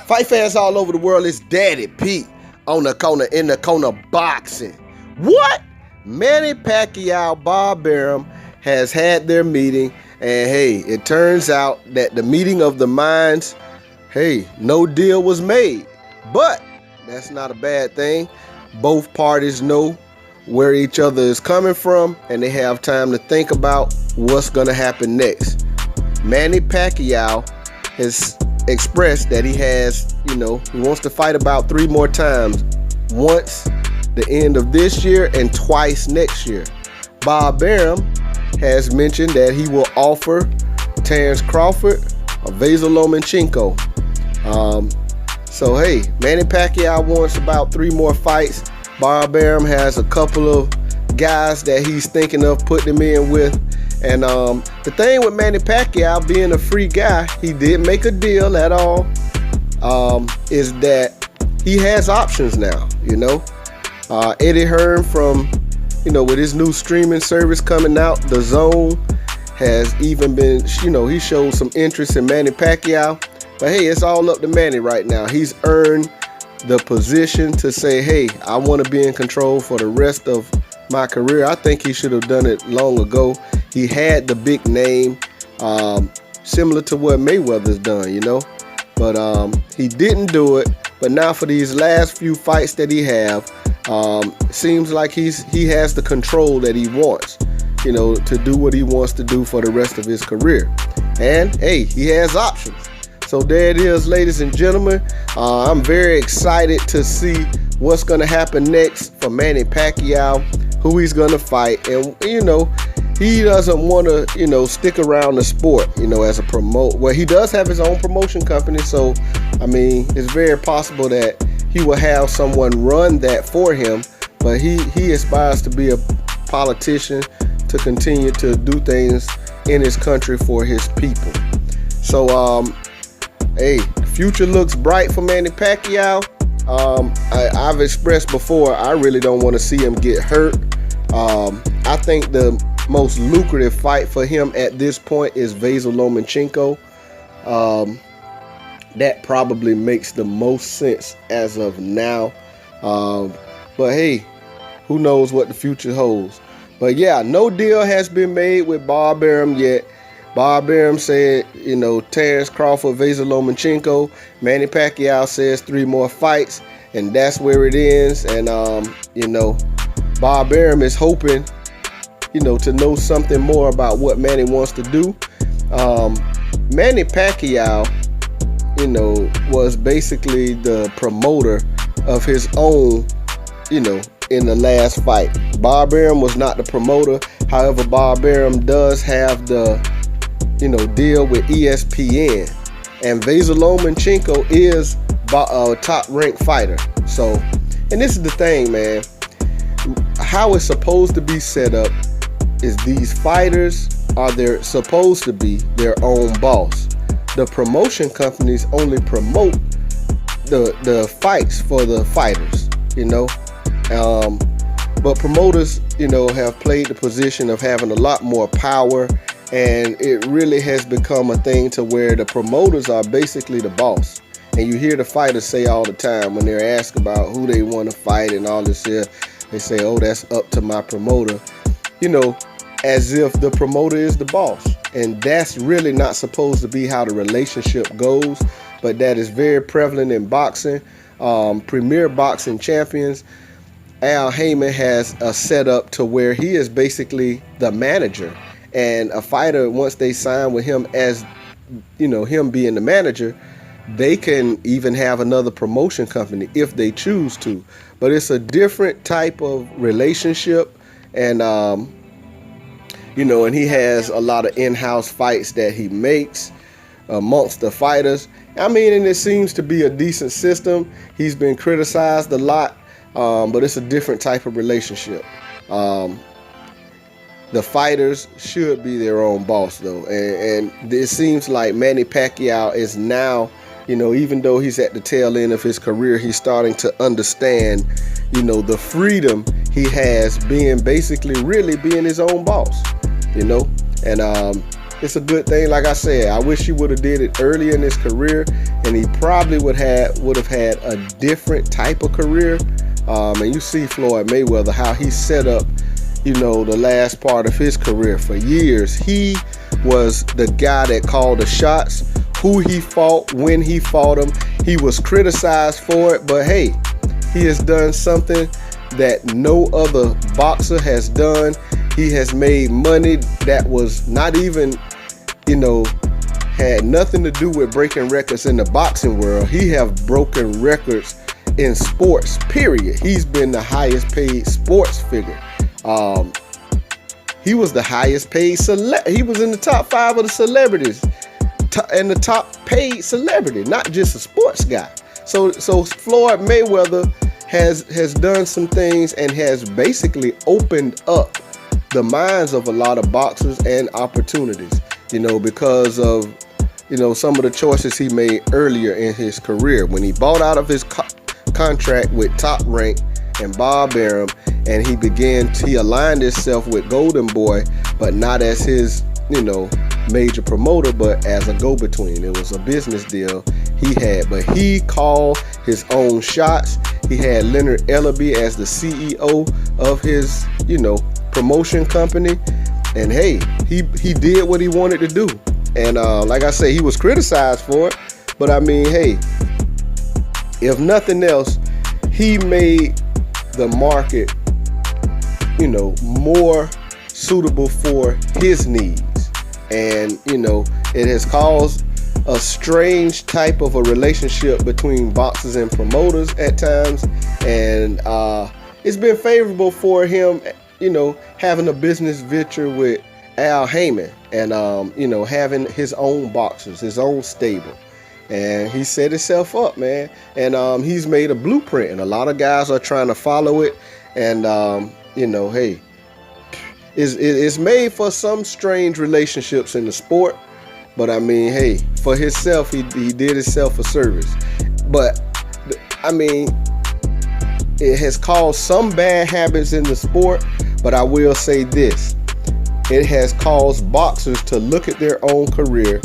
Fight fans all over the world, it's Daddy Pete on the corner, in the corner boxing. What? Manny Pacquiao, Bob Arum has had their meeting, and hey, it turns out that the meeting of the minds, hey, no deal was made. But that's not a bad thing. Both parties know where each other is coming from, and they have time to think about what's going to happen next. Manny Pacquiao has expressed that he has, he wants to fight about 3 more times. Once the end of this year and twice next year. Bob Arum has mentioned that he will offer Terrence Crawford or Vasyl Lomachenko. So hey, Manny Pacquiao wants about 3 more fights. Bob Arum has a couple of guys that he's thinking of putting him in with. And the thing with Manny Pacquiao being a free guy, he didn't make a deal at all, is that he has options now, Eddie Hearn from, with his new streaming service coming out, The Zone, has even been, he showed some interest in Manny Pacquiao. But hey, it's all up to Manny right now. He's earned the position to say, hey, I want to be in control for the rest of my career. I think he should have done it long ago. He had the big name, similar to what Mayweather's done, But he didn't do it. But now for these last few fights that he have, seems like he has the control that he wants, to do what he wants to do for the rest of his career. And hey, he has options. So there it is, ladies and gentlemen. I'm very excited to see what's going to happen next for Manny Pacquiao, who he's going to fight. And, he doesn't want to, stick around the sport, as a promote. Well, he does have his own promotion company. So, it's very possible that he will have someone run that for him. But he aspires to be a politician, to continue to do things in his country for his people. So, hey, the future looks bright for Manny Pacquiao. I've expressed before, I really don't want to see him get hurt. I think the most lucrative fight for him at this point is Vasyl Lomachenko. That probably makes the most sense as of now. But hey, who knows what the future holds. But yeah, no deal has been made with Bob Arum yet. Bob Arum said, Terrence Crawford, Vasyl Lomachenko. Manny Pacquiao says 3 more fights, and that's where it ends. And, Bob Arum is hoping, to know something more about what Manny wants to do. Manny Pacquiao, was basically the promoter of his own, in the last fight. Bob Arum was not the promoter. However, Bob Arum does have the deal with ESPN, and Vasyl Lomachenko is a top-ranked fighter. So, and this is the thing, man. How it's supposed to be set up is these fighters they're supposed to be their own boss. The promotion companies only promote the fights for the fighters, But promoters, have played the position of having a lot more power. And it really has become a thing to where the promoters are basically the boss. And you hear the fighters say all the time when they're asked about who they want to fight and all this here, they say, oh, that's up to my promoter. As if the promoter is the boss. And that's really not supposed to be how the relationship goes. But that is very prevalent in boxing. Premier boxing champions, Al Heyman has a setup to where he is basically the manager. And a fighter, once they sign with him as, him being the manager, they can even have another promotion company if they choose to. But it's a different type of relationship. And, and he has a lot of in-house fights that he makes amongst the fighters. And it seems to be a decent system. He's been criticized a lot, but it's a different type of relationship. The fighters should be their own boss, though. And it seems like Manny Pacquiao is now, even though he's at the tail end of his career, he's starting to understand, the freedom he has being basically really being his own boss, And it's a good thing. Like I said, I wish he would have did it early in his career, and he probably would have had a different type of career. And you see Floyd Mayweather, how he set up, the last part of his career. For years, he was the guy that called the shots, who he fought, when he fought him. He was criticized for it, but hey, he has done something that no other boxer has done. He has made money that was not even, had nothing to do with breaking records in the boxing world. He have broken records in sports, period. He's been the highest paid sports figure. He was the highest paid he was in the top 5 of the celebrities, and the top paid celebrity, not just a sports guy. So Floyd Mayweather has done some things and has basically opened up the minds of a lot of boxers and opportunities, because of some of the choices he made earlier in his career when he bought out of his contract with Top Rank and Bob Arum, and he aligned himself with Golden Boy, but not as his major promoter, but as a go-between. It was a business deal he had, but he called his own shots. He had Leonard Ellaby as the CEO of his promotion company, and hey, he did what he wanted to do. And like I say, he was criticized for it, but I mean, hey, if nothing else, he made the market more suitable for his needs. And it has caused a strange type of a relationship between boxers and promoters at times, and it's been favorable for him having a business venture with Al Heyman, and having his own boxers, his own stable. And he set himself up, man, and he's made a blueprint, and a lot of guys are trying to follow it. And hey, it's made for some strange relationships in the sport, but I mean, hey, for himself, he did himself a service. But I mean, it has caused some bad habits in the sport, but I will say this: it has caused boxers to look at their own career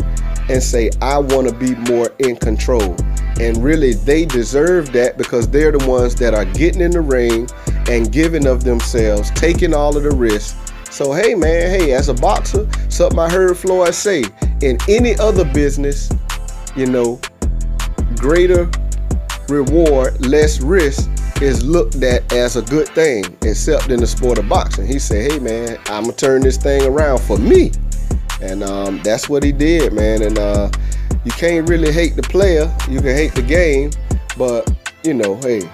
and say, I want to be more in control. And really, they deserve that, because they're the ones that are getting in the ring and giving of themselves, taking all of the risks. So hey man, hey, as a boxer, something I heard Floyd say, in any other business, greater reward, less risk is looked at as a good thing, except in the sport of boxing. He said, hey man, I'm gonna turn this thing around for me. And that's what he did, man. And you can't really hate the player, you can hate the game, but hey,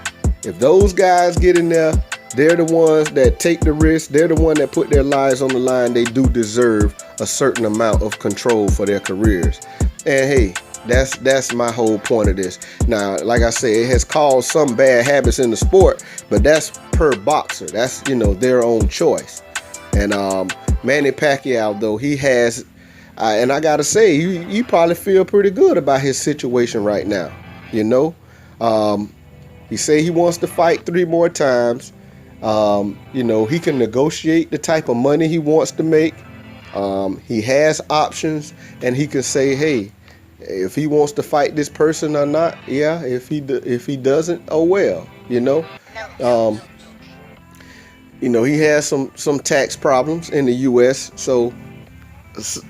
if those guys get in there, they're the ones that take the risk, they're the one that put their lives on the line. They do deserve a certain amount of control for their careers. And hey, that's my whole point of this. Now, like I said, it has caused some bad habits in the sport, but that's per boxer. That's their own choice. And Manny Pacquiao, though, he has, and I gotta say, you probably feel pretty good about his situation right now. He say he wants to fight 3 more times. He can negotiate the type of money he wants to make. He has options, and he can say, hey, if he wants to fight this person or not. Yeah, if he doesn't, oh well. He has some tax problems in the U.S., so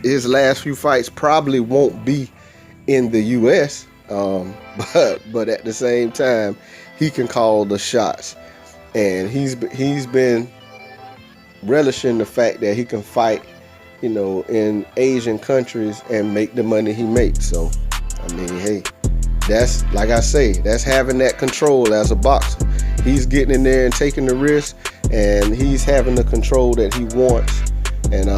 his last few fights probably won't be in the U.S. But at the same time, he can call the shots. And he's been relishing the fact that he can fight, in Asian countries and make the money he makes. So, I mean, hey, that's, like I say, that's having that control as a boxer. He's getting in there and taking the risk, and he's having the control that he wants. And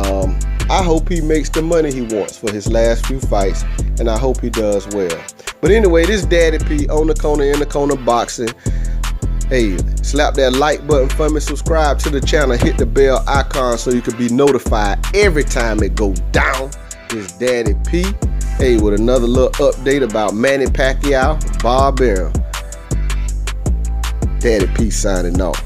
I hope he makes the money he wants for his last few fights, and I hope he does well. But anyway, this Daddy P on the corner, in the corner boxing. Hey, slap that like button for me, subscribe to the channel, hit the bell icon so you can be notified every time it go down. It's Daddy P, hey, with another little update about Manny Pacquiao, Bob Arum. Daddy P signing off.